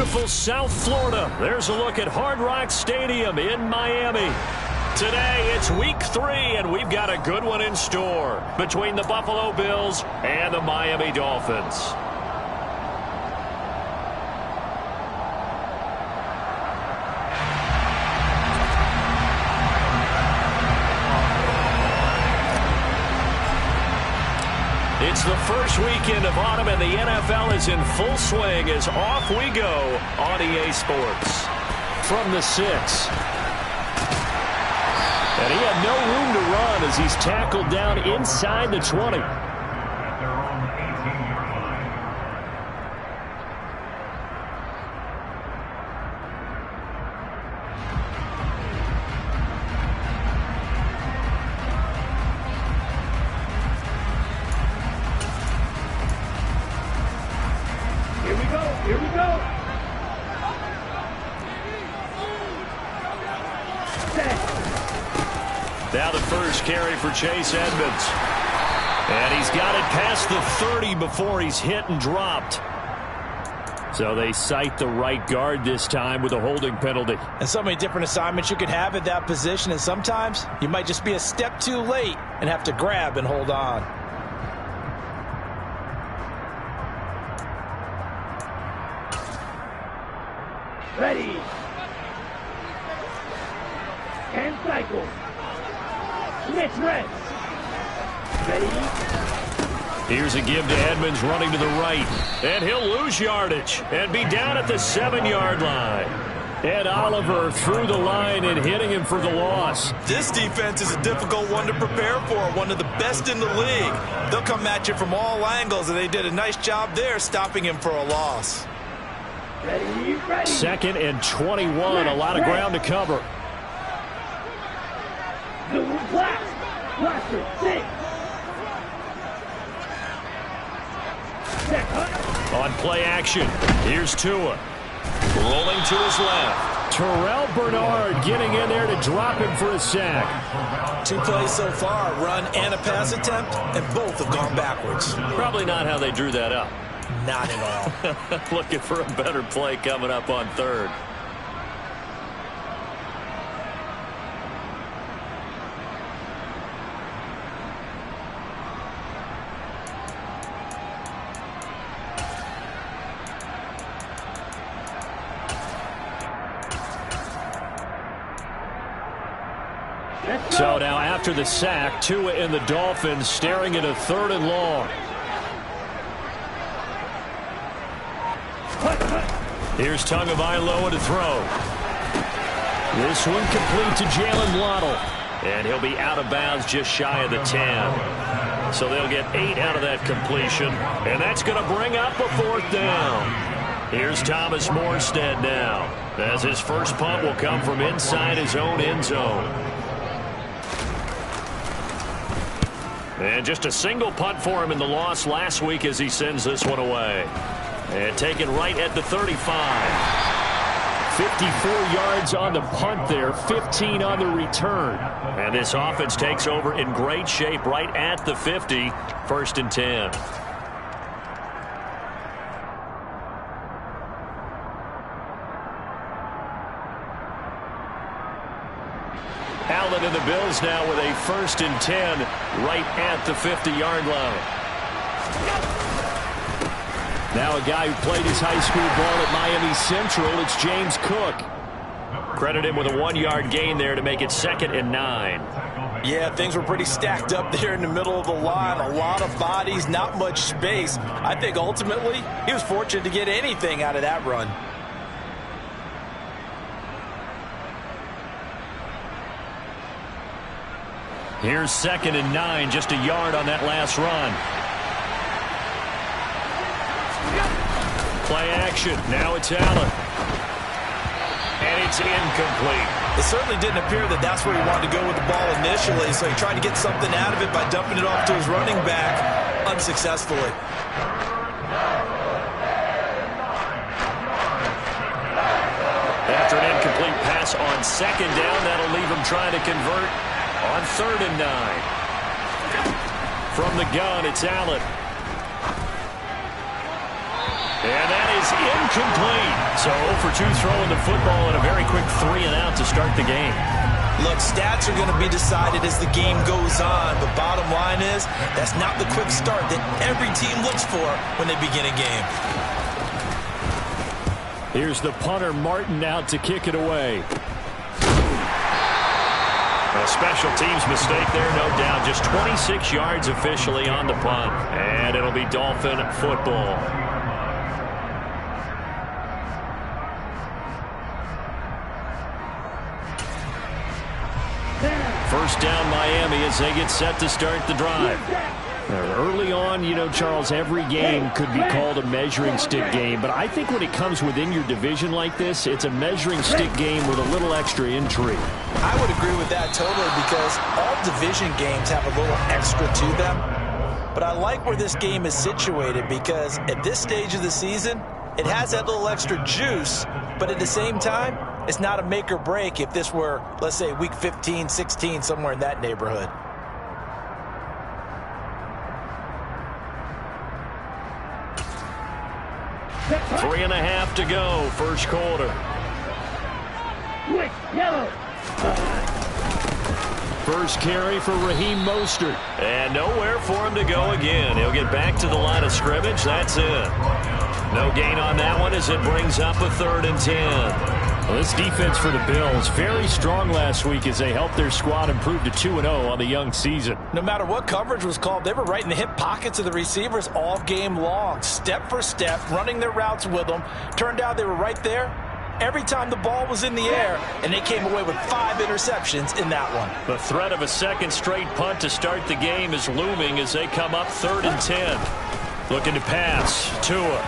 beautiful South Florida. There's a look at Hard Rock Stadium in Miami. Today, it's week 3, and we've got a good one in store between the Buffalo Bills and the Miami Dolphins. It's the first weekend of autumn, and the NFL is in full swing as off we go on EA Sports. From the 6. And he had no room to run as he's tackled down inside the 20. Here we go. Now the first carry for Chase Edmonds. And he's got it past the 30 before he's hit and dropped. So they cite the right guard this time with a holding penalty. And so many different assignments you could have at that position, and sometimes you might just be a step too late and have to grab and hold on. Ready. And cycle. Mitch Reds. Ready. Here's a give to Edmonds running to the right. And he'll lose yardage and be down at the 7-yard line. Ed Oliver through the line and hitting him for the loss. This defense is a difficult one to prepare for, one of the best in the league. They'll come at you from all angles, and they did a nice job there stopping him for a loss. Ready. 2nd and 21, a lot of ground to cover. Blaster, 6. On play action, here's Tua. Rolling to his left. Terrell Bernard getting in there to drop him for a sack. 2 plays so far, run and a pass attempt, and both have gone backwards. Probably not how they drew that up. Not at all. Looking for a better play coming up on 3rd. So now after the sack, Tua and the Dolphins staring at a 3rd and long. Here's Tagovailoa to throw. This one complete to Jalen Waddle. And he'll be out of bounds just shy of the 10. So they'll get 8 out of that completion. And that's going to bring up a 4th down. Here's Thomas Morstead now, as his first punt will come from inside his own end zone. And just a single punt for him in the loss last week as he sends this one away. And taken right at the 35. 54 yards on the punt there, 15 on the return. And this offense takes over in great shape right at the 50, 1st and 10. Allen and the Bills now with a 1st and 10 right at the 50-yard line. Now a guy who played his high school ball at Miami Central, it's James Cook. Credit him with a 1-yard gain there to make it 2nd and 9. Yeah, things were pretty stacked up there in the middle of the line. A lot of bodies, not much space. I think ultimately he was fortunate to get anything out of that run. Here's 2nd and 9, just a yard on that last run. Play action. Now it's Allen. And it's incomplete. It certainly didn't appear that that's where he wanted to go with the ball initially, so he tried to get something out of it by dumping it off to his running back unsuccessfully. After an incomplete pass on 2nd down, that'll leave him trying to convert on 3rd and 9. From the gun, it's Allen. And that is is incomplete. So 0 for 2 throwing the football and a very quick 3 and out to start the game. Look, stats are going to be decided as the game goes on, but bottom line is that's not the quick start that every team looks for when they begin a game. Here's the punter, Martin, out to kick it away. A special teams mistake there, no doubt. Just 26 yards officially on the punt. And it'll be Dolphin football. First down, Miami, as they get set to start the drive. Early on, you know, Charles, every game could be called a measuring stick game. But I think when it comes within your division like this, it's a measuring stick game with a little extra intrigue. I would agree with that totally because all division games have a little extra to them. But I like where this game is situated because at this stage of the season, it has that little extra juice. But at the same time, it's not a make or break if this were, let's say, week 15, 16, somewhere in that neighborhood. Three and a half to go, first quarter. Quick, yellow. First carry for Raheem Mostert. And nowhere for him to go again. He'll get back to the line of scrimmage. That's it. No gain on that one as it brings up a 3rd and 10. Well, this defense for the Bills, very strong last week as they helped their squad improve to 2-0 on the young season. No matter what coverage was called, they were right in the hip pockets of the receivers all game long, step for step, running their routes with them. Turned out they were right there every time the ball was in the air, and they came away with 5 interceptions in that one. The threat of a second straight punt to start the game is looming as they come up 3rd and 10. Looking to pass. Tua.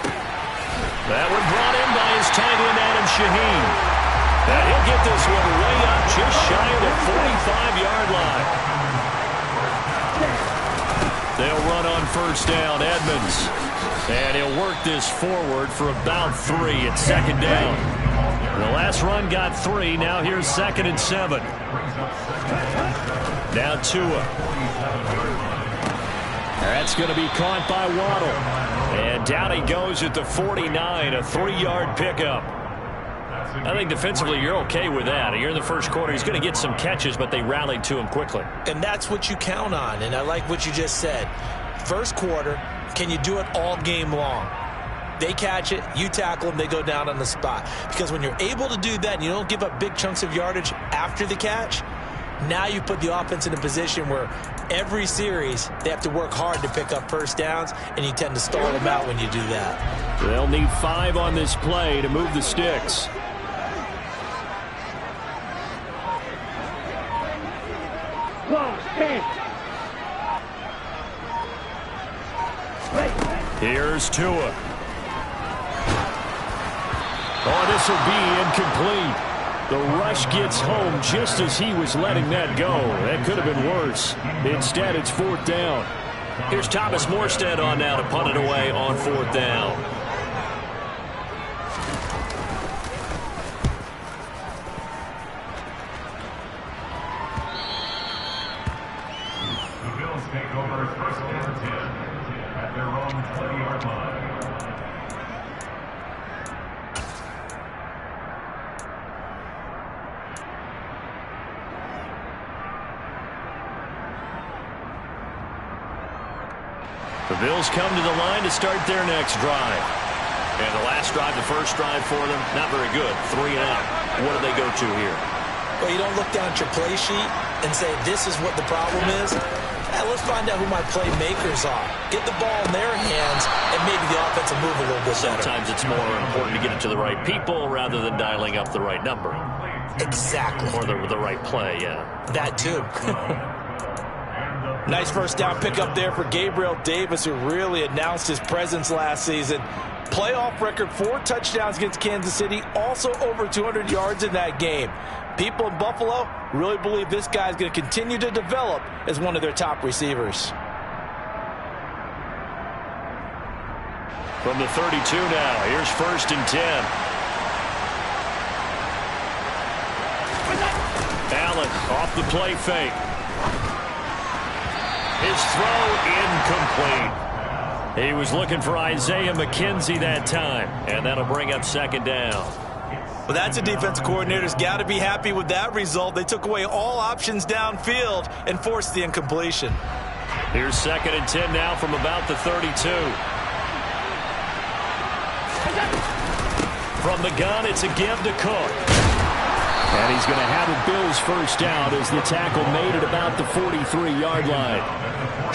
That one brought in by his tight end, Adam Shaheen. And he'll get this one way up just shy of the 45-yard line. They'll run on first down, Edmonds. And he'll work this forward for about 3 at 2nd down. The last run got 3. Now here's 2nd and 7. Now Tua. That's going to be caught by Waddle. And down he goes at the 49, a 3-yard pickup. I think defensively you're okay with that. You're in the first quarter. He's going to get some catches, but they rallied to him quickly. And that's what you count on, and I like what you just said. First quarter, can you do it all game long? They catch it, you tackle them, they go down on the spot. Because when you're able to do that and you don't give up big chunks of yardage after the catch, now you put the offense in a position where every series they have to work hard to pick up first downs, and you tend to stall them out when you do that. They'll need 5 on this play to move the sticks. Close, 10. Here's Tua. Oh, this will be incomplete. The rush gets home just as he was letting that go. That could have been worse. Instead, it's 4th down. Here's Thomas Morstead on now to punt it away on 4th down. The Bills take over 1st and 10 at their own 20-yard line. The Bills come to the line to start their next drive. And the last drive, the first drive for them, not very good. 3 and out. What do they go to here? Well, you don't look down at your play sheet and say, this is what the problem is. Let's find out who my playmakers are. Get the ball in their hands, and maybe the offense will move a little bit better. Sometimes it's more important to get it to the right people rather than dialing up the right number. Exactly. Or the right play, yeah. That too. Nice first down pickup there for Gabriel Davis, who really announced his presence last season. Playoff record, 4 touchdowns against Kansas City, also over 200 yards in that game. People in Buffalo really believe this guy's going to continue to develop as one of their top receivers. From the 32 now, here's 1st and 10. Allen off the play fake. His throw incomplete. He was looking for Isaiah McKenzie that time, and that'll bring up second down. Well, that's a defense coordinator's got to be happy with that result. They took away all options downfield and forced the incompletion. Here's 2nd and 10 now from about the 32. From the gun, it's a give to Cook. And he's going to have a Bills first down as the tackle made at about the 43-yard line.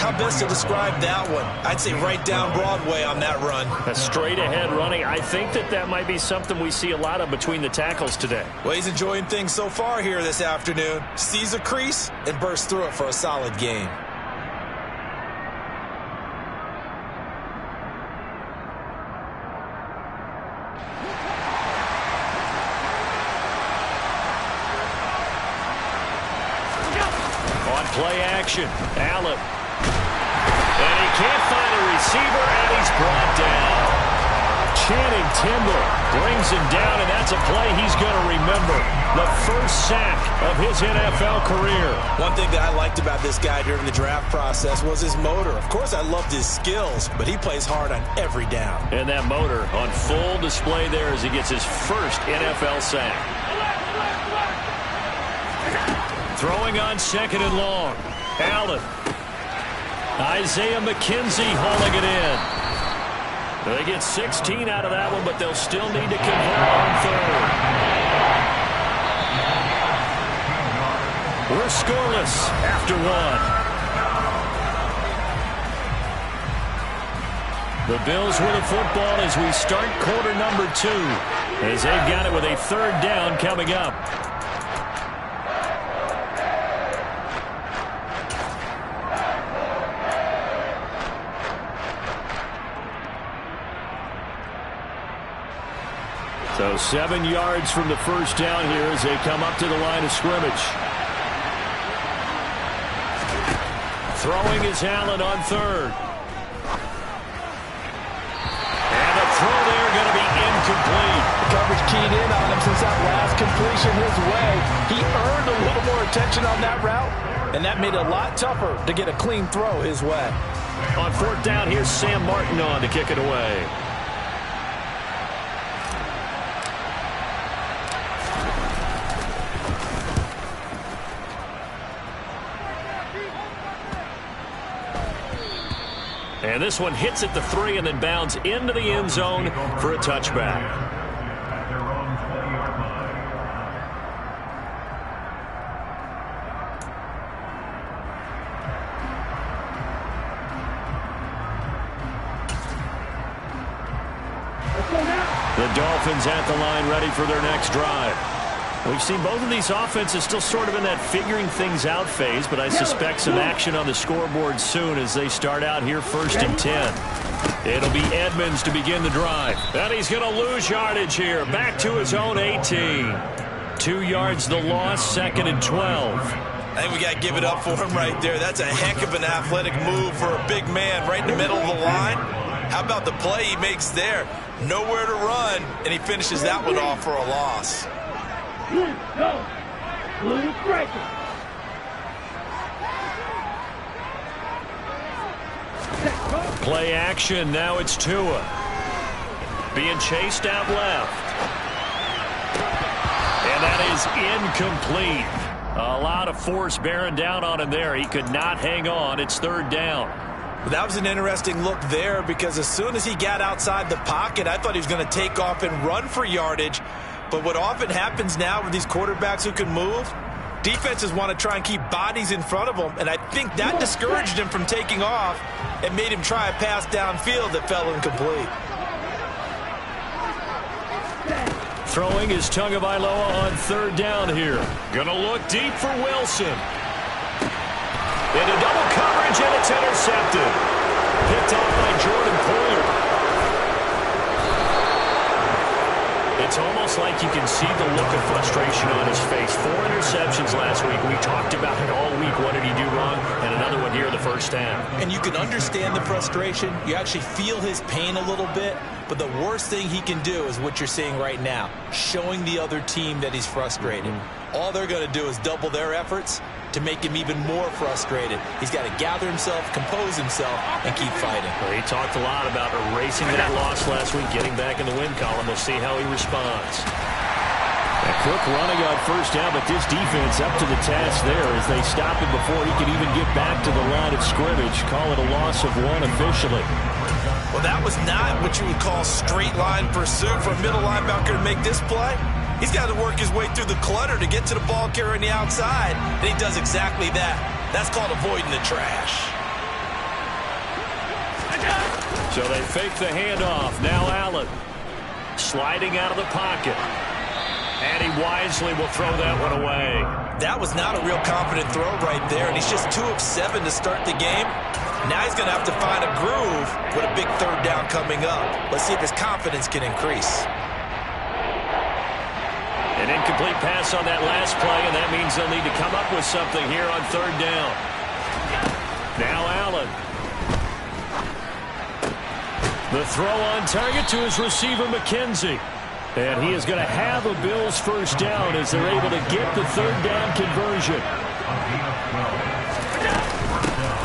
How best to describe that one? I'd say right down Broadway on that run. A straight-ahead running. I think that might be something we see a lot of between the tackles today. Well, he's enjoying things so far here this afternoon. Sees a crease and bursts through it for a solid gain. Play action. Allen. And he can't find a receiver, and he's brought down. Channing Tindall brings him down, and that's a play he's going to remember. The first sack of his NFL career. One thing that I liked about this guy during the draft process was his motor. Of course, I loved his skills, but he plays hard on every down. And that motor on full display there as he gets his first NFL sack. Throwing on 2nd and long. Allen. Isaiah McKenzie hauling it in. They get 16 out of that one, but they'll still need to convert on 3rd. We're scoreless after 1. The Bills with a football as we start quarter number 2, as they've got it with a 3rd down coming up. So 7 yards from the first down here as they come up to the line of scrimmage. Throwing is Allen on 3rd. And the throw there going to be incomplete. The coverage keyed in on him since that last completion his way. He earned a little more attention on that route, and that made it a lot tougher to get a clean throw his way. On 4th down, here's Sam Martin on to kick it away. And this one hits at the 3 and then bounds into the end zone for a touchback. At their own 20-yard line. The Dolphins at the line ready for their next drive. We've seen both of these offenses still sort of in that figuring things out phase, but I suspect some action on the scoreboard soon as they start out here 1st and 10. It'll be Edmonds to begin the drive. And he's going to lose yardage here. Back to his own 18. 2 yards the loss, 2nd and 12. I think we got to give it up for him right there. That's a heck of an athletic move for a big man right in the middle of the line. How about the play he makes there? Nowhere to run, and he finishes that one off for a loss. Go. Blue striker. Play action. Now it's Tua. Being chased out left. And that is incomplete. A lot of force bearing down on him there. He could not hang on. It's 3rd down. That was an interesting look there because as soon as he got outside the pocket, I thought he was going to take off and run for yardage. But what often happens now with these quarterbacks who can move, defenses want to try and keep bodies in front of them, and I think that discouraged him from taking off and made him try a pass downfield that fell incomplete. Throwing is Tagovailoa on 3rd down here. Gonna look deep for Wilson. Into double coverage, and it's intercepted. Picked off by Jordan Poyer. It's almost like you can see the look of frustration on his face. 4 interceptions last week. We talked about it all week. What did he do wrong? And another one here in the first half. And you can understand the frustration. You actually feel his pain a little bit. But the worst thing he can do is what you're seeing right now, showing the other team that he's frustrated. all they're going to do is double their efforts to make him even more frustrated. He's got to gather himself, compose himself, and keep fighting. Well, he talked a lot about erasing that loss last week, getting back in the win column. We'll see how he responds. A quick running on first down, but this defense up to the task there as they stop him before he can even get back to the line of scrimmage. Call it a loss of 1 officially. Well, that was not what you would call straight line pursuit for a middle linebacker to make this play. He's got to work his way through the clutter to get to the ball carrier on the outside, and he does exactly that. That's called avoiding the trash. So they fake the handoff. Now Allen sliding out of the pocket. And he wisely will throw that one away. That was not a real confident throw right there, and he's just 2 of 7 to start the game. Now he's going to have to find a groove with a big third down coming up. Let's see if his confidence can increase. An incomplete pass on that last play, and that means they'll need to come up with something here on third down. Now Allen. The throw on target to his receiver, McKenzie. And he is going to have a Bills first down as they're able to get the third down conversion.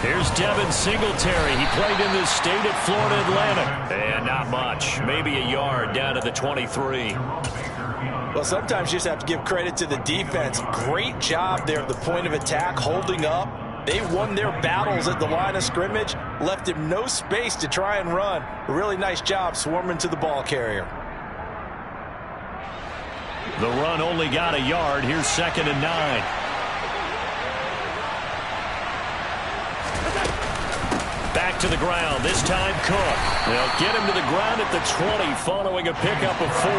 Here's Devin Singletary. He played in this state at Florida Atlantic. And not much. Maybe a yard down to the 23. Well, sometimes you just have to give credit to the defense. Great job there at the point of attack, holding up. They won their battles at the line of scrimmage, left him no space to try and run. A really nice job swarming to the ball carrier. The run only got a yard. Here's 2nd and 9. Back to the ground. This time Cook. They'll get him to the ground at the 20 following a pickup of 4.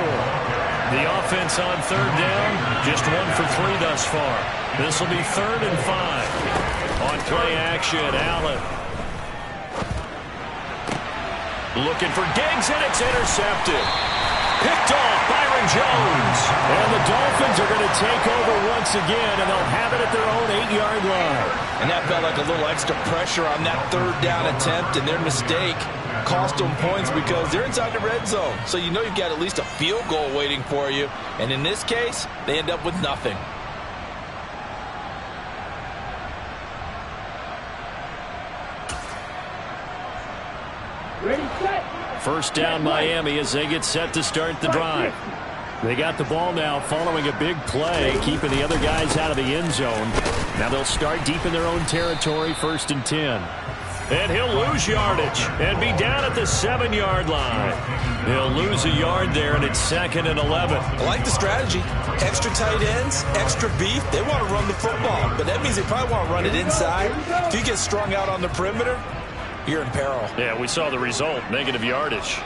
The offense on third down, just 1 for 3 thus far. This will be 3rd and 5. On play action, Allen. Looking for Diggs, and it's intercepted. Picked off Byron Jones. And the Dolphins are going to take over once again, and they'll have it at their own 8-yard line. And that felt like a little extra pressure on that third down attempt, and their mistake cost them points because they're inside the red zone. So you know you've got at least a field goal waiting for you. And in this case, they end up with nothing. Ready, set. First down Miami as they get set to start the drive. They got the ball now following a big play, keeping the other guys out of the end zone. Now they'll start deep in their own territory, 1st and 10. And he'll lose yardage and be down at the 7-yard line. He'll lose a yard there, and it's 2nd and 11. I like the strategy. Extra tight ends, extra beef. They want to run the football, but that means they probably want to run it inside. If you get strung out on the perimeter, you're in peril. Yeah, we saw the result, negative yardage.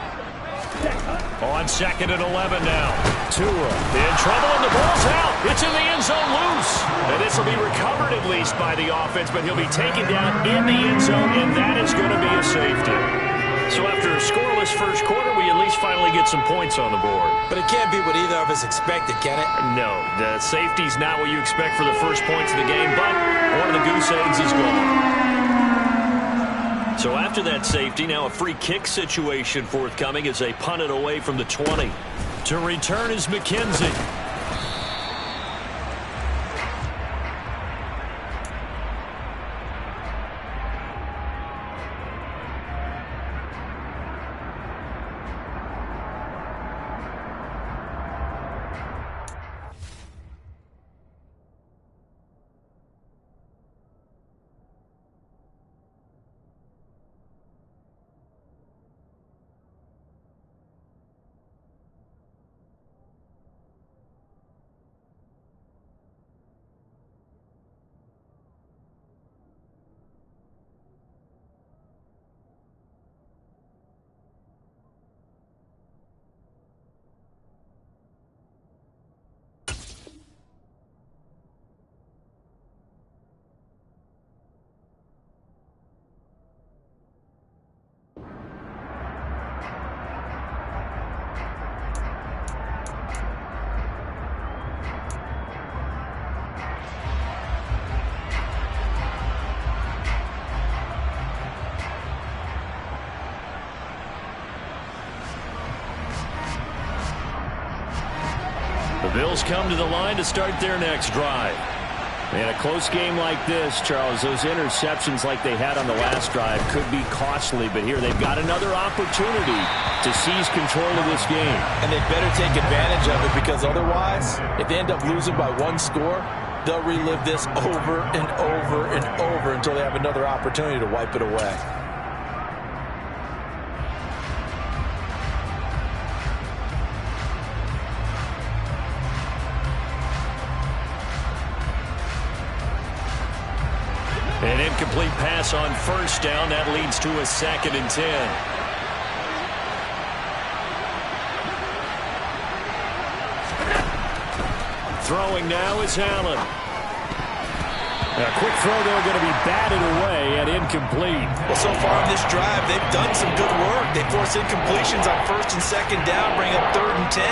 On 2nd and 11 now. Tua in trouble, and the ball's out. It's in the end zone loose. And this will be recovered at least by the offense, but he'll be taken down in the end zone, and that is going to be a safety. So after a scoreless first quarter, we at least finally get some points on the board. But it can't be what either of us expected, can it? No, the safety's not what you expect for the first points of the game, but one of the goose eggs is gone. So after that safety, now a free kick situation forthcoming as they punt it away from the 20. To return is McKenzie. The Bills come to the line to start their next drive. In a close game like this, Charles, those interceptions like they had on the last drive could be costly. But here they've got another opportunity to seize control of this game. And they better take advantage of it, because otherwise, if they end up losing by one score, they'll relive this over and over and over until they have another opportunity to wipe it away. An incomplete pass on first down. That leads to a 2nd and 10. Throwing now is Allen. A quick throw there, going to be batted away and incomplete. Well, so far in this drive, they've done some good work. They force incompletions on 1st and 2nd down, bring up 3rd and 10.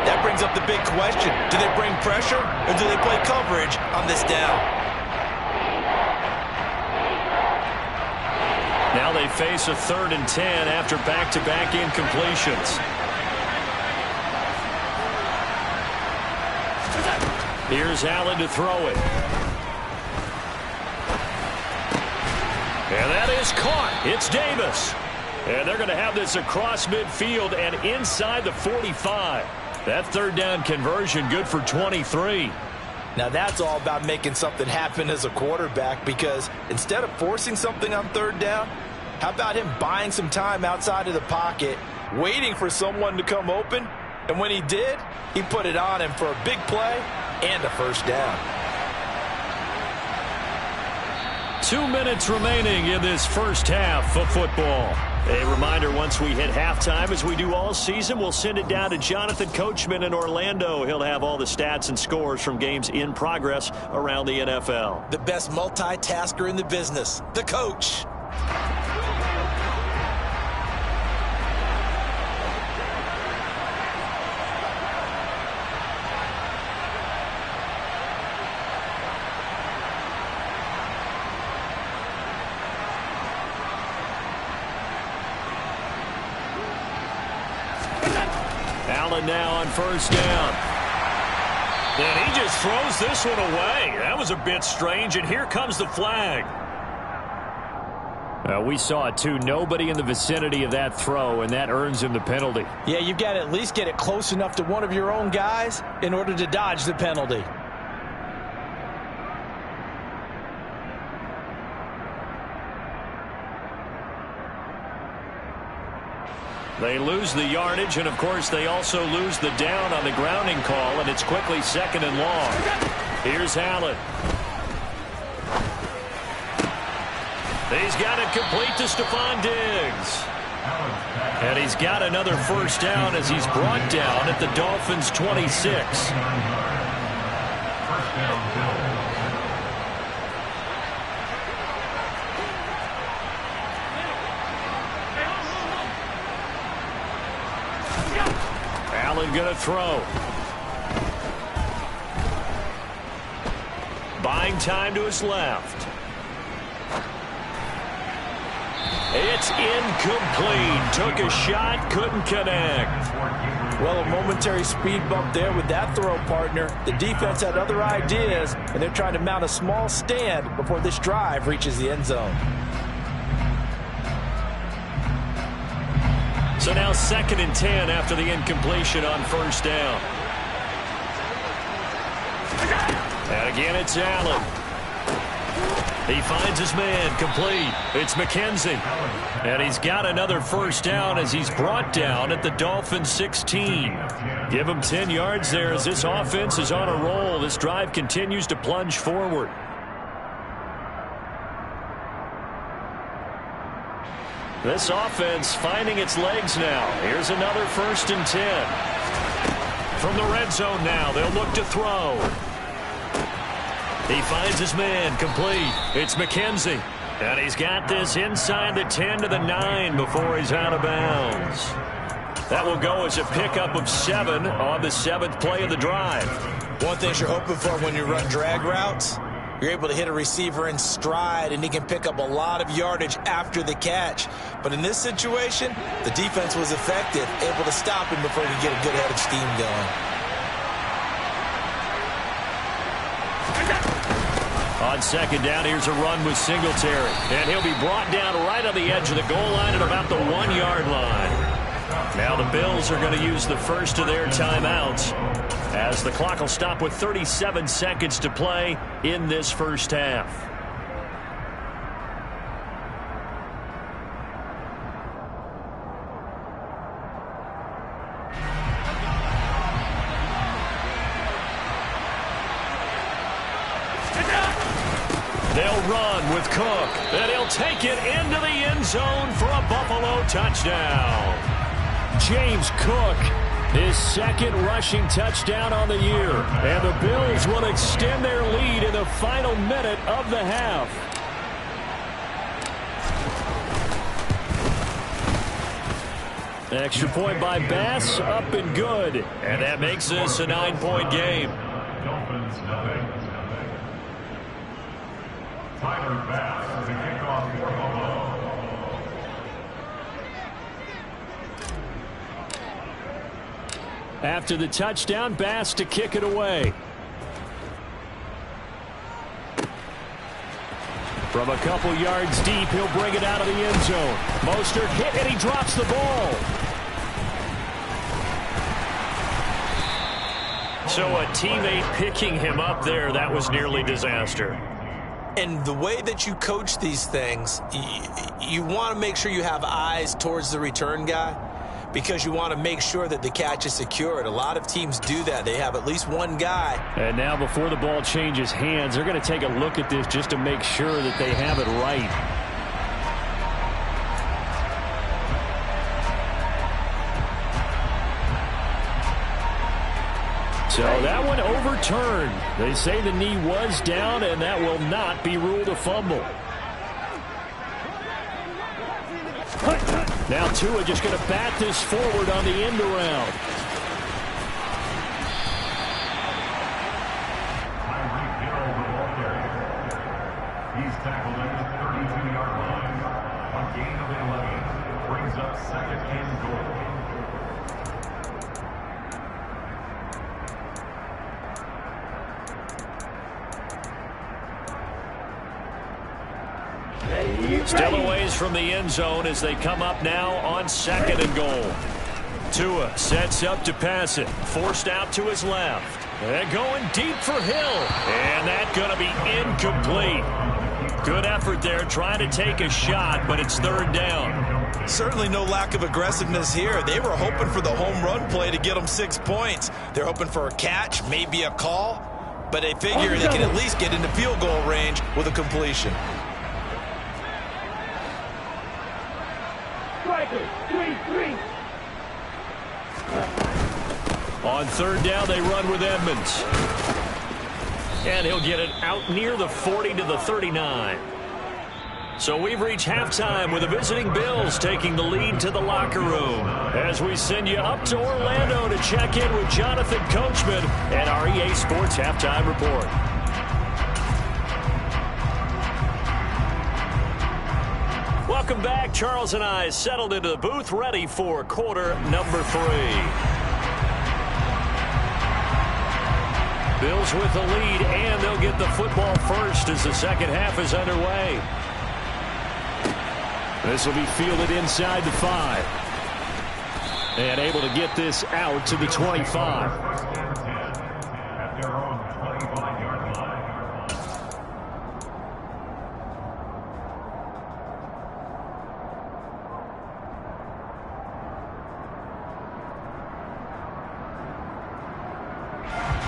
That brings up the big question. Do they bring pressure, or do they play coverage on this down? Now they face a 3rd and 10 after back-to-back incompletions. Here's Allen to throw it. And that is caught. It's Davis. And they're going to have this across midfield and inside the 45. That 3rd down conversion good for 23. Now that's all about making something happen as a quarterback, because instead of forcing something on 3rd down, how about him buying some time outside of the pocket, waiting for someone to come open, and when he did, he put it on him for a big play and a 1st down. 2 minutes remaining in this first half of football. A reminder, once we hit halftime, as we do all season, we'll send it down to Jonathan Coachman in Orlando. He'll have all the stats and scores from games in progress around the NFL. The best multitasker in the business, the coach. Allen now on 1st down. And he just throws this one away. That was a bit strange, and here comes the flag. We saw it too. Nobody in the vicinity of that throw, and that earns him the penalty. Yeah, you've got to at least get it close enough to one of your own guys in order to dodge the penalty. They lose the yardage, and of course they also lose the down on the grounding call, and it's quickly 2nd and long. Here's Allen. He's got it complete to Stephon Diggs. And he's got another 1st down as he's brought down at the Dolphins' 26. First down, Bills. Allen going to throw. Buying time to his left. It's incomplete. Took a shot, couldn't connect. Well, a momentary speed bump there with that throw, partner. The defense had other ideas, and they're trying to mount a small stand before this drive reaches the end zone. So now 2nd and 10 after the incompletion on 1st down. And again, it's Allen. He finds his man, complete. It's McKenzie. And he's got another 1st down as he's brought down at the Dolphins' 16. Give him 10 yards there as this offense is on a roll. This drive continues to plunge forward. This offense finding its legs now. Here's another 1st and 10. From the red zone now, they'll look to throw. He finds his man, complete. It's McKenzie. And he's got this inside the 10 to the 9 before he's out of bounds. That will go as a pickup of 7 on the 7th play of the drive. One thing you're hoping for when you run drag routes, you're able to hit a receiver in stride, and he can pick up a lot of yardage after the catch. But in this situation, the defense was effective, able to stop him before he could get a good head of steam going. On second down, here's a run with Singletary. And he'll be brought down right on the edge of the goal line at about the 1-yard line. Now the Bills are going to use the first of their timeouts as the clock will stop with 37 seconds to play in this first half. They'll run with Cook, and he'll take it into the end zone for a Buffalo touchdown. James Cook, his second rushing touchdown on the year. And the Bills will extend their lead in the final minute of the half. Extra point by Bass, up and good. And that makes this a 9-point game. Dolphins nothing. Tyler Bass, the kickoff for Buffalo. After the touchdown, Bass to kick it away. From a couple yards deep, he'll bring it out of the end zone. Mostert hit, and he drops the ball. So a teammate picking him up there, that was nearly disaster. And the way that you coach these things, you want to make sure you have eyes towards the return guy because you want to make sure that the catch is secured. A lot of teams do that. They have at least one guy. And now before the ball changes hands, they're going to take a look at this just to make sure that they have it right. So that one overturned. They say the knee was down, and that will not be ruled a fumble. Now Tua just going to bat this forward on the end around. He's tackled at the 32-yard line. A gain of 11 brings up second and goal. Still a ways from the end zone as they come up now on second and goal. Tua sets up to pass it. Forced out to his left. And going deep for Hill. And that's going to be incomplete. Good effort there trying to take a shot, but it's third down. Certainly no lack of aggressiveness here. They were hoping for the home run play to get them 6 points. They're hoping for a catch, maybe a call, but they figure they can at least get into field goal range with a completion. On third down, they run with Edmonds. And he'll get it out near the 40 to the 39. So we've reached halftime with the visiting Bills taking the lead to the locker room. As we send you up to Orlando to check in with Jonathan Coachman and our EA Sports Halftime Report. Welcome back. Charles and I settled into the booth ready for quarter number 3. Bills with the lead, and they'll get the football first as the second half is underway. This will be fielded inside the 5. And able to get this out to the 25. At their own 25-yard line.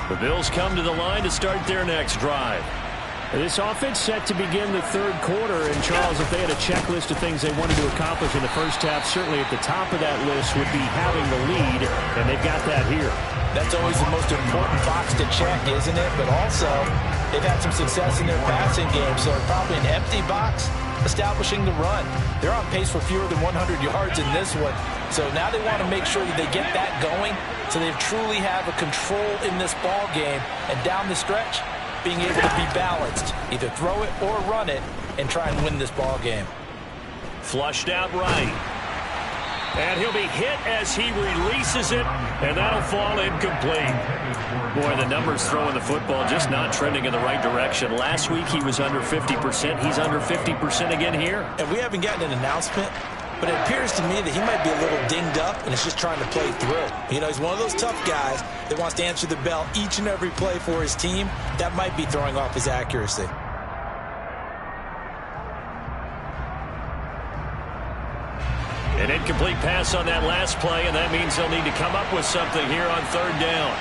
The Bills come to the line to start their next drive. This offense set to begin the third quarter. And, Charles, if they had a checklist of things they wanted to accomplish in the first half, certainly at the top of that list would be having the lead, and they've got that here. That's always the most important box to check, isn't it? But also, they've had some success in their passing game, so probably an empty box establishing the run. They're on pace for fewer than 100 yards in this one. So now they want to make sure that they get that going so they truly have a control in this ball game. And down the stretch, being able to be balanced, either throw it or run it, and try and win this ball game. Flushed out right. And he'll be hit as he releases it, and that'll fall incomplete. Boy, the numbers throwing the football just not trending in the right direction. Last week he was under 50%. He's under 50% again here. And we haven't gotten an announcement, but it appears to me that he might be a little dinged up and is just trying to play through. You know, he's one of those tough guys that wants to answer the bell each and every play for his team. That might be throwing off his accuracy. An incomplete pass on that last play, and that means they'll need to come up with something here on third down.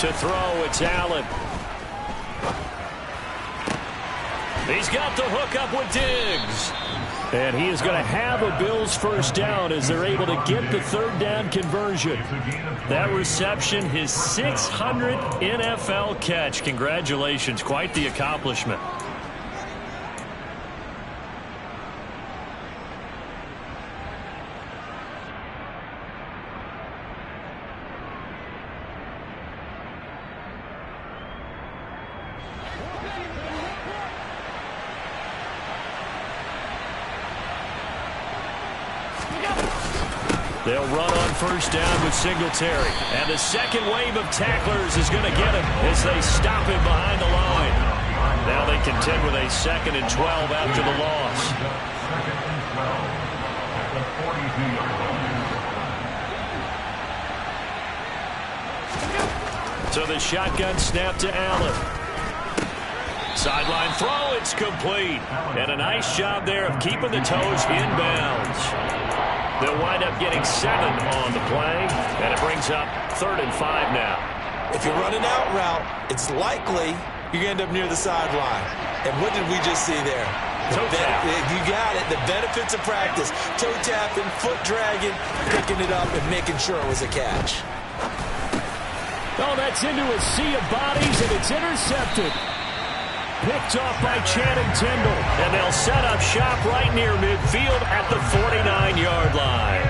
To throw, it's Allen. He's got the hook up with Diggs. And he is going to have a Bills first down as they're able to get the third down conversion. That reception, his 600th NFL catch. Congratulations, quite the accomplishment. They'll run on first down with Singletary. And the second wave of tacklers is going to get him as they stop him behind the line. Now they contend with a 2nd and 12 after the loss. So the shotgun snap to Allen. Sideline throw, it's complete. And a nice job there of keeping the toes inbounds. They'll wind up getting 7 on the play, and it brings up 3rd and 5 now. If you run an out route, it's likely you're going to end up near the sideline. And what did we just see there? You got it. The benefits of practice. Toe tapping, foot dragging, picking it up, and making sure it was a catch. Oh, that's into a sea of bodies, and it's intercepted. Picked off by Channing Tindall. And they'll set up shop right near midfield at the 49-yard line.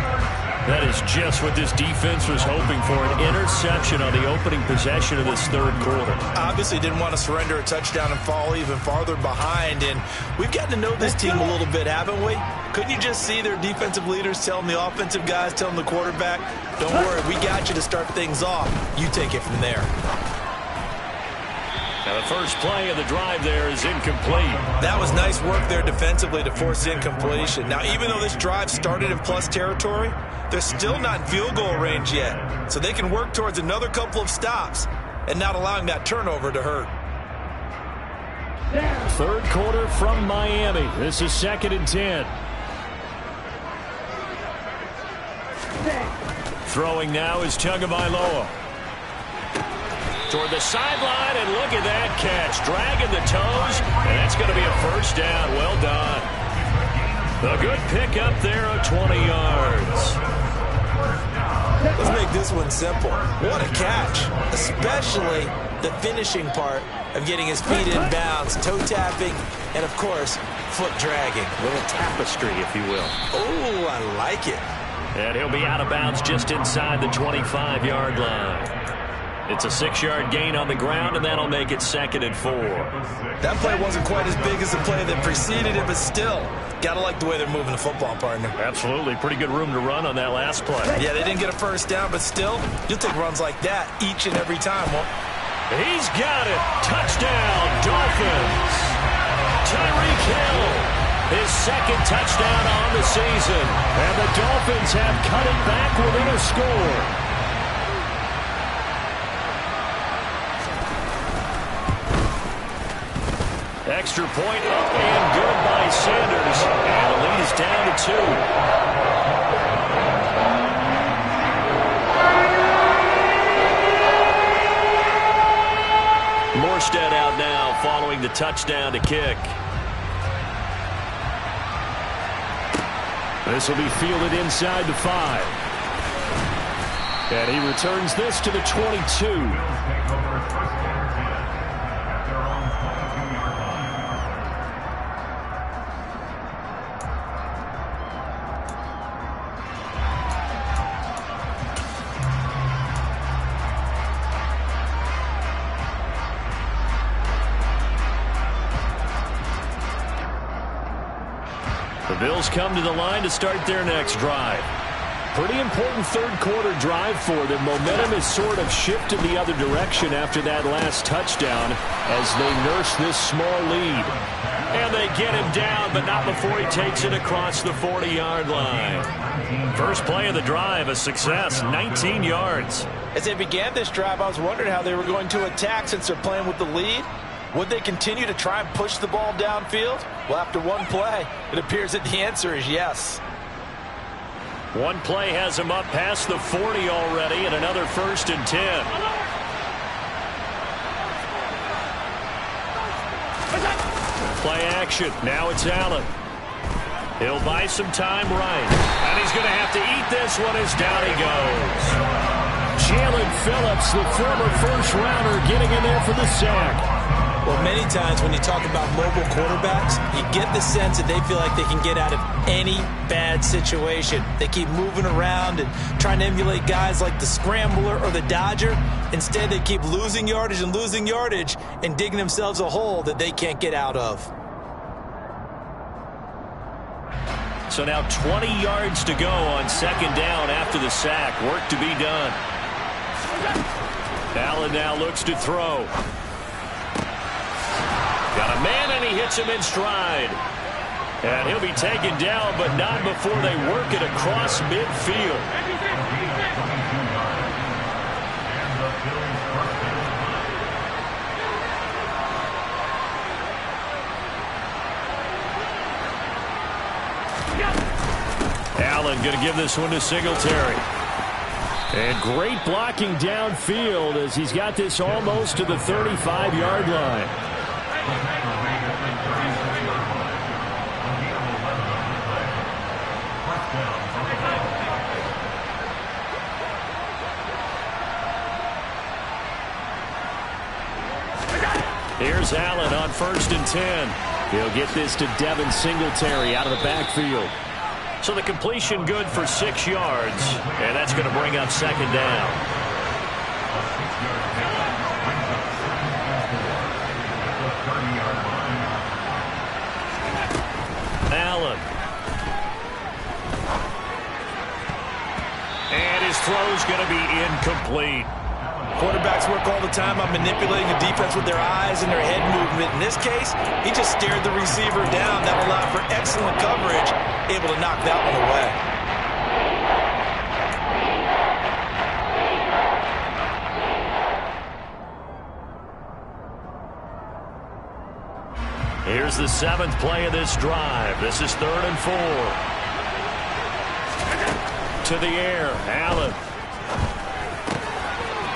That is just what this defense was hoping for, an interception on the opening possession of this third quarter. Obviously didn't want to surrender a touchdown and fall even farther behind. And we've gotten to know this team a little bit, haven't we? Couldn't you just see their defensive leaders telling the offensive guys, telling the quarterback, don't worry, we got you to start things off. You take it from there. Now the first play of the drive there is incomplete. That was nice work there defensively to force incompletion. Now, even though this drive started in plus territory, they're still not in field goal range yet. So they can work towards another couple of stops and not allowing that turnover to hurt. Third quarter from Miami. This is 2nd and 10. Throwing now is Tagovailoa. Toward the sideline, and look at that catch. Dragging the toes, and that's going to be a first down. Well done. A good pick up there of 20 yards. Let's make this one simple. What a catch, especially the finishing part of getting his feet in bounds, toe tapping, and, of course, foot dragging. A little tapestry, if you will. Oh, I like it. And he'll be out of bounds just inside the 25-yard line. It's a 6-yard gain on the ground, and that'll make it 2nd and 4. That play wasn't quite as big as the play that preceded it, but still, gotta like the way they're moving the football, partner. Absolutely. Pretty good room to run on that last play. Yeah, they didn't get a first down, but still, you'll take runs like that each and every time. Well, he's got it. Touchdown, Dolphins. Tyreek Hill, his 2nd touchdown on the season. And the Dolphins have cut it back within a score. Extra point up and good by Sanders. And the lead is down to 2. Morstead out now following the touchdown to kick. This will be fielded inside the 5. And he returns this to the 22. The Bills come to the line to start their next drive. Pretty important third-quarter drive for them. Momentum has sort of shifted the other direction after that last touchdown as they nurse this small lead. And they get him down, but not before he takes it across the 40-yard line. First play of the drive, a success, 19 yards. As they began this drive, I was wondering how they were going to attack since they're playing with the lead. Would they continue to try and push the ball downfield? Well, after one play, it appears that the answer is yes. One play has him up past the 40 already, and another 1st and 10. Play action. Now it's Allen. He'll buy some time right. And he's going to have to eat this one as down he goes. Jalen Phillips, the former first-rounder, getting in there for the sack. Well, many times when you talk about mobile quarterbacks, you get the sense that they feel like they can get out of any bad situation. They keep moving around and trying to emulate guys like the Scrambler or the Dodger. Instead, they keep losing yardage and digging themselves a hole that they can't get out of. So now 20 yards to go on 2nd down after the sack. Work to be done. Allen now looks to throw. Got a man, and he hits him in stride. And he'll be taken down, but not before they work it across midfield. Allen going to give this one to Singletary. And great blocking downfield as he's got this almost to the 35-yard line. Here's Allen on 1st and 10. He'll get this to Devin Singletary out of the backfield. So the completion good for 6 yards, and that's going to bring up 2nd down. Allen. And his throw's going to be incomplete. Quarterbacks work all the time on manipulating the defense with their eyes and their head movement. In this case, he just stared the receiver down. That allowed for excellent coverage, able to knock that one away. Here's the 7th play of this drive. This is 3rd and 4. To the air, Allen.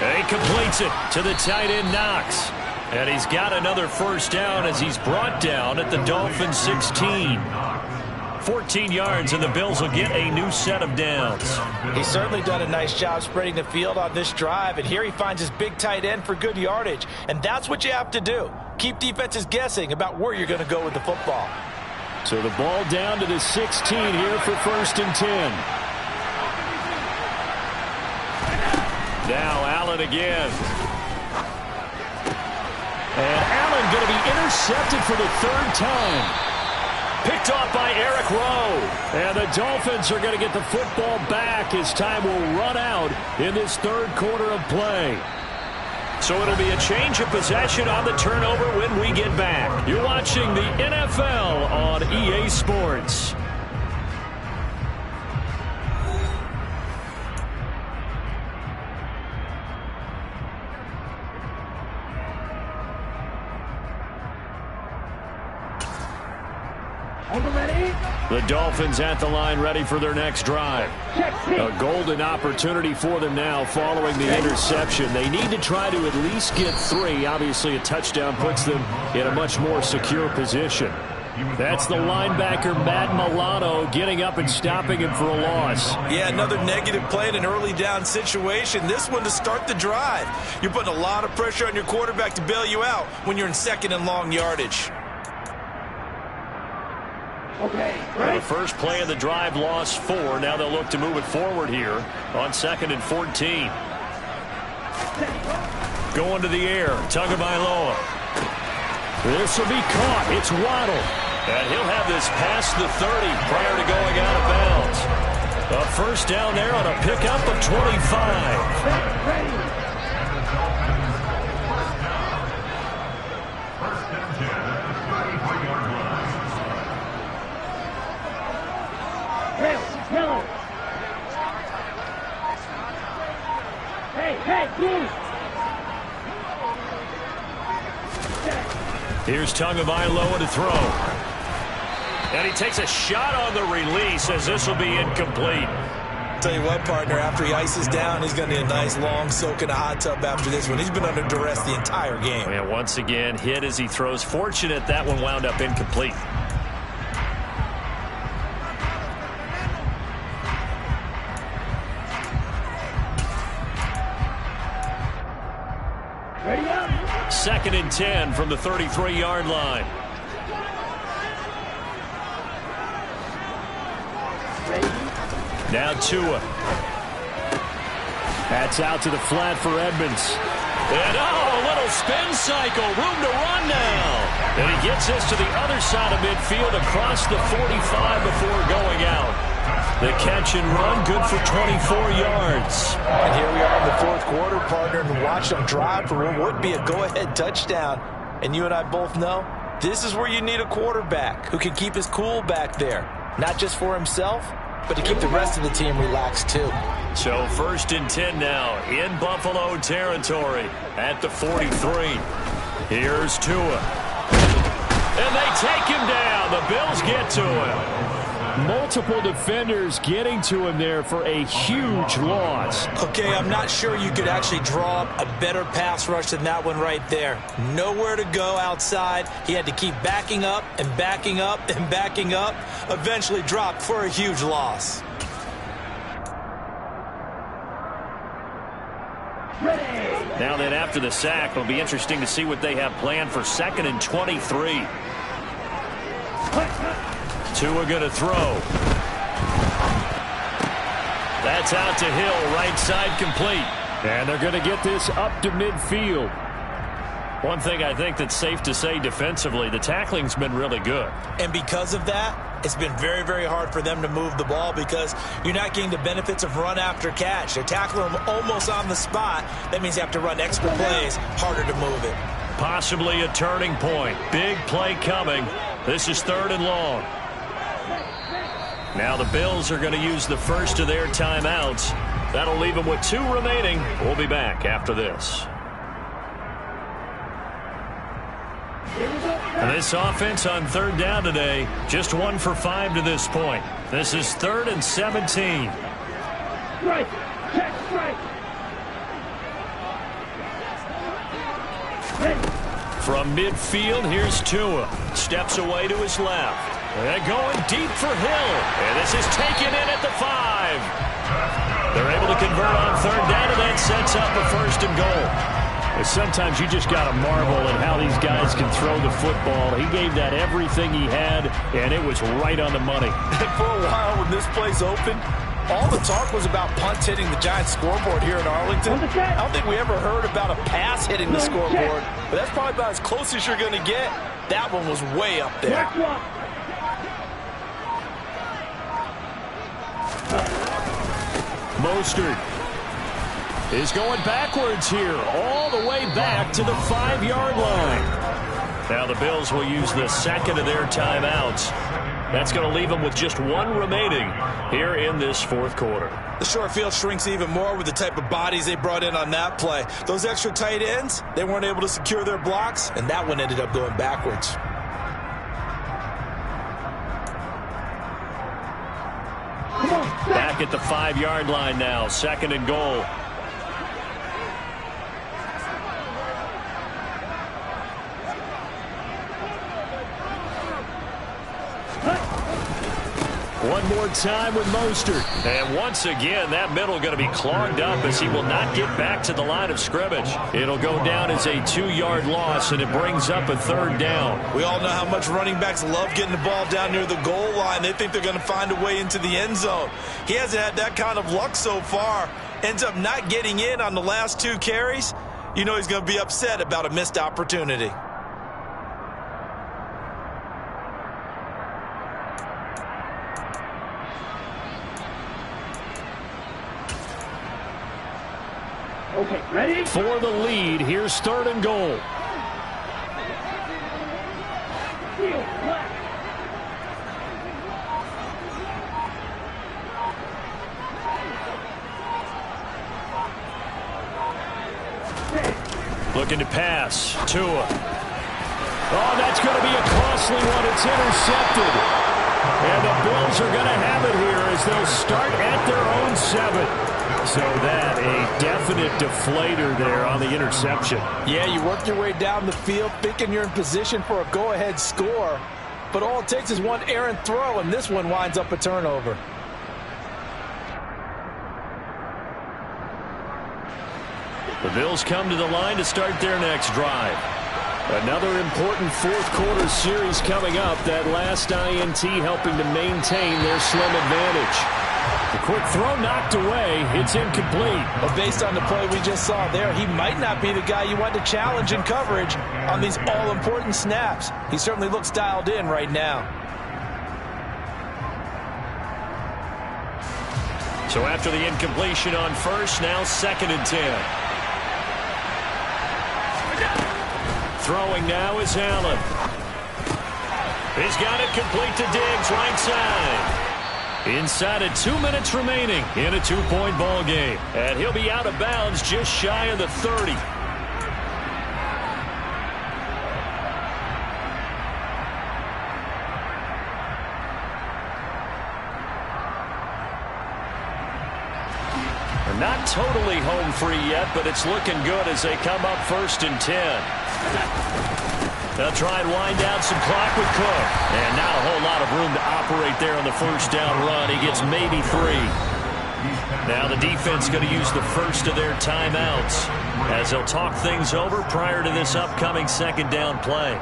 He completes it to the tight end, Knox. And he's got another 1st down as he's brought down at the Dolphins 16. 14 yards, and the Bills will get a new set of downs. He's certainly done a nice job spreading the field on this drive, and here he finds his big tight end for good yardage. And that's what you have to do. Keep defenses guessing about where you're going to go with the football. So the ball down to the 16 here for 1st and 10. Now Allen again. And Allen going to be intercepted for the 3rd time. Picked off by Eric Rowe. And the Dolphins are going to get the football back as time will run out in this 3rd quarter of play. So it'll be a change of possession on the turnover when we get back. You're watching the NFL on EA Sports. The Dolphins at the line ready for their next drive. A golden opportunity for them now following the interception. They need to try to at least get 3. Obviously, a touchdown puts them in a much more secure position. That's the linebacker, Matt Milano, getting up and stopping him for a loss. Yeah, another negative play in an early down situation. This one to start the drive. You're putting a lot of pressure on your quarterback to bail you out when you're in 2nd and long yardage. Okay, well, the first play of the drive lost 4. Now they'll look to move it forward here on 2nd and 14. Going to the air, Tagovailoa. This will be caught. It's Waddle. And he'll have this past the 30 prior to going out of bounds. A first down there on a pickup of 25. Ready. First and 10 at the 33-yard line. Hill. Hey, move. Here's Tagovailoa to throw. And he takes a shot on the release as this will be incomplete. Tell you what, partner, after he ices down, he's going to need a nice long soak in a hot tub after this one. He's been under duress the entire game. And once again, hit as he throws. Fortunate that one wound up incomplete. Ready up. 2nd and 10 from the 33-yard line. Now Tua. That's out to the flat for Edmonds. And a little spin cycle. Room to run now. And he gets this to the other side of midfield across the 45 before going out. The catch and run, good for 24 yards. And here we are in the fourth quarter, partner, and watch them drive for what would be a go-ahead touchdown. And you and I both know this is where you need a quarterback who can keep his cool back there. Not just for himself, but to keep the rest of the team relaxed too. So 1st and 10 now in Buffalo territory at the 43. Here's Tua. And they take him down. The Bills get to him. Multiple defenders getting to him there for a huge loss. Okay, I'm not sure you could actually draw up a better pass rush than that one right there. Nowhere to go outside. He had to keep backing up and backing up and backing up. Eventually dropped for a huge loss. Now then, after the sack, it'll be interesting to see what they have planned for 2nd and 23. Tua going to throw. That's out to Hill, right side complete. And they're going to get this up to midfield. One thing I think that's safe to say defensively, the tackling's been really good. And because of that, it's been very, very hard for them to move the ball because you're not getting the benefits of run after catch. They're tackling them almost on the spot. That means you have to run extra plays, harder to move it. Possibly a turning point. Big play coming. This is 3rd and long. Now the Bills are going to use the first of their timeouts. That'll leave them with 2 remaining. We'll be back after this. And this offense on 3rd down today, just 1 for 5 to this point. This is 3rd and 17. Strike. Check strike. From midfield, here's Tua. Steps away to his left. They're going deep for Hill. And this is taken in at the 5. They're able to convert on 3rd down, and that sets up a 1st and goal. Sometimes you just got to marvel at how these guys can throw the football. He gave that everything he had, and it was right on the money. And for a while when this play's open, all the talk was about punts hitting the Giants scoreboard here in Arlington. I don't think we ever heard about a pass hitting the scoreboard, but that's probably about as close as you're going to get. That one was way up there. Mostert is going backwards here, all the way back to the 5-yard line. Now the Bills will use the 2nd of their timeouts. That's going to leave them with just 1 remaining here in this 4th quarter. The short field shrinks even more with the type of bodies they brought in on that play. Those extra tight ends, they weren't able to secure their blocks, and that one ended up going backwards. Back at the 5-yard line now, 2nd and goal. One more time with Mostert. And once again, that middle going to be clogged up as he will not get back to the line of scrimmage. It'll go down as a 2-yard loss, and it brings up a 3rd down. We all know how much running backs love getting the ball down near the goal line. They think they're going to find a way into the end zone. He hasn't had that kind of luck so far. Ends up not getting in on the last 2 carries. You know he's going to be upset about a missed opportunity. Okay, ready? For the lead, here's 3rd and goal. Field left. Looking to pass. Tua. Oh, that's going to be a costly one. It's intercepted. And the Bills are going to have it here as they'll start at their own 7. So that a definite deflator there on the interception. Yeah, you work your way down the field thinking you're in position for a go-ahead score. But all it takes is one errant throw, and this one winds up a turnover. The Bills come to the line to start their next drive. Another important fourth-quarter series coming up. That last INT helping to maintain their slim advantage. The quick throw knocked away. It's incomplete. But based on the play we just saw there, he might not be the guy you want to challenge in coverage on these all-important snaps. He certainly looks dialed in right now. So after the incompletion on first, now 2nd and 10. Throwing now is Allen. He's got it complete to Diggs, right side. Inside of 2 minutes remaining in a 2-point ball game. And he'll be out of bounds just shy of the 30. They're not totally home free yet, but it's looking good as they come up 1st and 10. They'll try and wind down some clock with Cook. And not a whole lot of room to operate there on the first down run. He gets maybe 3. Now the defense going to use the first of their timeouts as they'll talk things over prior to this upcoming 2nd down play.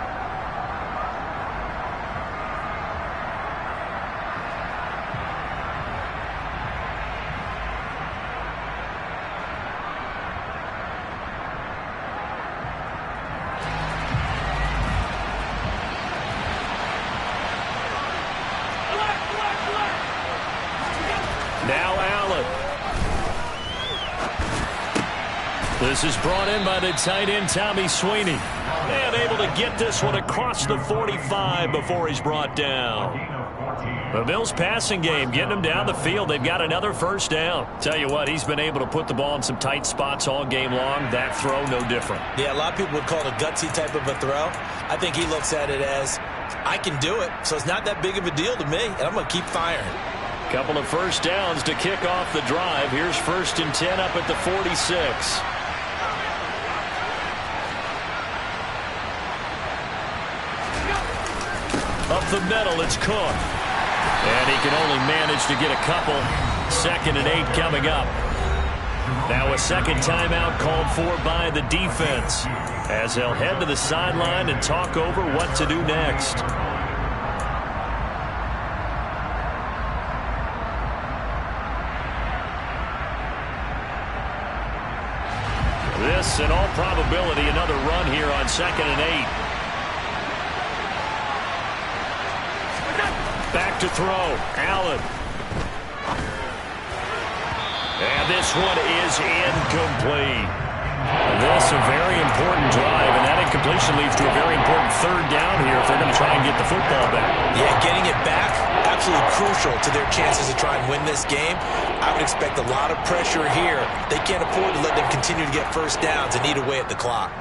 This is brought in by the tight end, Tommy Sweeney. And able to get this one across the 45 before he's brought down. The Bills passing game getting them down the field. They've got another first down. Tell you what, he's been able to put the ball in some tight spots all game long. That throw, no different. Yeah, a lot of people would call it a gutsy type of a throw. I think he looks at it as, I can do it, so it's not that big of a deal to me, and I'm going to keep firing. Couple of first downs to kick off the drive. Here's 1st and 10 up at the 46. Up the middle, it's Cook. And he can only manage to get a couple. 2nd and 8 coming up. Now a second timeout called for by the defense as they'll head to the sideline and talk over what to do next. This, in all probability, another run here on 2nd and 8. Back to throw. Allen. And this one is incomplete. This a very important drive, and that incompletion leads to a very important 3rd down here if they're going to try and get the football back. Yeah, getting it back, absolutely crucial to their chances to try and win this game. I would expect a lot of pressure here. They can't afford to let them continue to get first downs and eat away at the clock.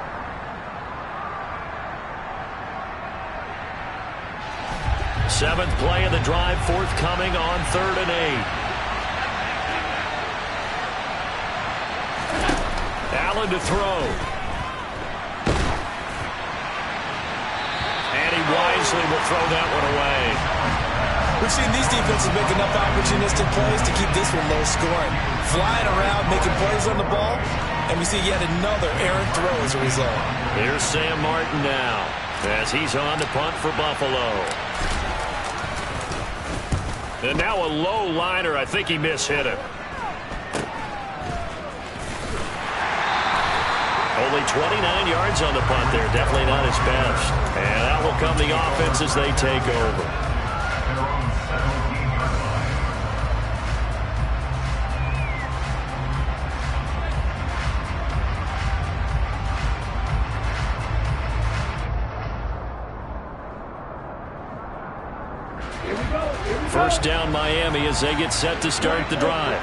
Seventh play of the drive forthcoming on 3rd and 8. Allen to throw. And he wisely will throw that one away. We've seen these defenses make enough opportunistic plays to keep this one low scoring. Flying around, making plays on the ball, and we see yet another errant throw as a result. Here's Sam Martin now as he's on to punt for Buffalo. And now a low liner. I think he mishit it. Only 29 yards on the punt there. Definitely not his best. And that will come the offense as they take over. first down Miami as they get set to start the drive.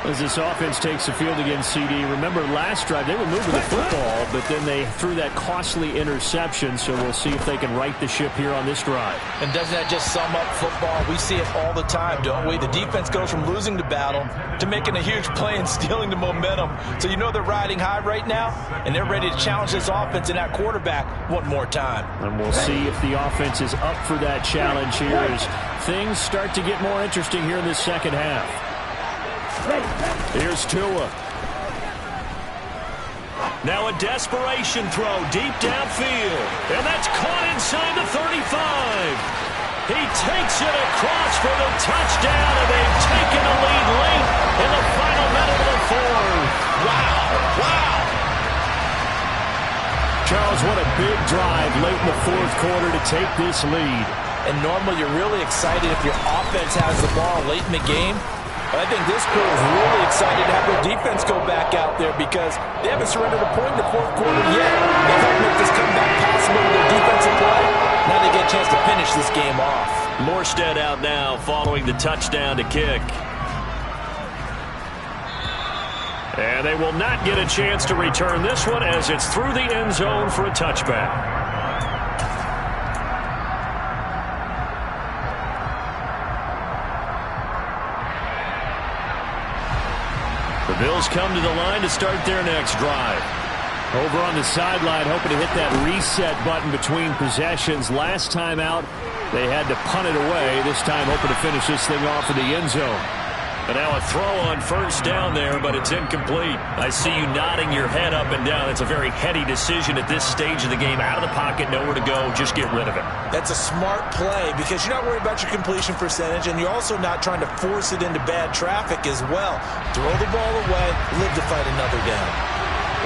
As this offense takes the field against CD, remember last drive they were moving the football, but then they threw that costly interception, so we'll see if they can right the ship here on this drive. And doesn't that just sum up football? We see it all the time, don't we? The defense goes from losing the battle to making a huge play and stealing the momentum. So you know they're riding high right now, and they're ready to challenge this offense and that quarterback one more time. And we'll see if the offense is up for that challenge here as things start to get more interesting here in this second half. Here's Tua. Now a desperation throw deep downfield. And that's caught inside the 35. He takes it across for the touchdown, and they've taken the lead late in the final minute of the fourth. Wow. Charles, what a big drive late in the fourth quarter to take this lead. And normally you're really excited if your offense has the ball late in the game. But I think this crew is really excited to have their defense go back out there because they haven't surrendered a point in the fourth quarter yet. They helped make this comeback possible with their defensive play. Now they get a chance to finish this game off. Morstead out now following the touchdown to kick. And they will not get a chance to return this one as it's through the end zone for a touchback. The Bills come to the line to start their next drive. Over on the sideline, hoping to hit that reset button between possessions. Last time out, they had to punt it away. This time, hoping to finish this thing off in the end zone. And now a throw on first down there, but it's incomplete. I see you nodding your head up and down. It's a very heady decision at this stage of the game. Out of the pocket, nowhere to go. Just get rid of it. That's a smart play because you're not worried about your completion percentage, and you're also not trying to force it into bad traffic as well. Throw the ball away, live to fight another down.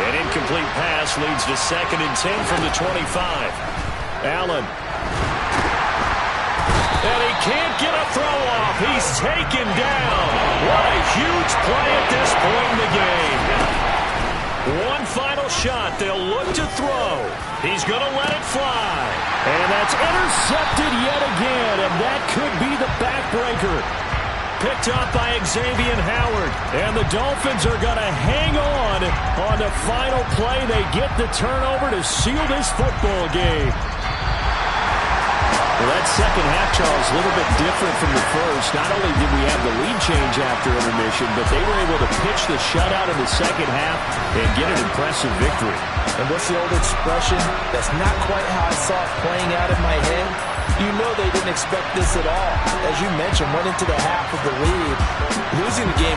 An incomplete pass leads to 2nd and 10 from the 25. Allen. And he can't get a throw off. He's taken down. What a huge play at this point in the game. One final shot. They'll look to throw. He's going to let it fly. And that's intercepted yet again, and that could be the backbreaker. Picked up by Xavier Howard. And the Dolphins are going to hang on the final play. They get the turnover to seal this football game. Well, that second half, Charles, a little bit different from the first. Not only did we have the lead change after intermission, but they were able to pitch the shutout in the second half and get an impressive victory. And what's the old expression? That's not quite how I saw it playing out in my head. You know they didn't expect this at all. As you mentioned, went into the half of the lead, losing the game.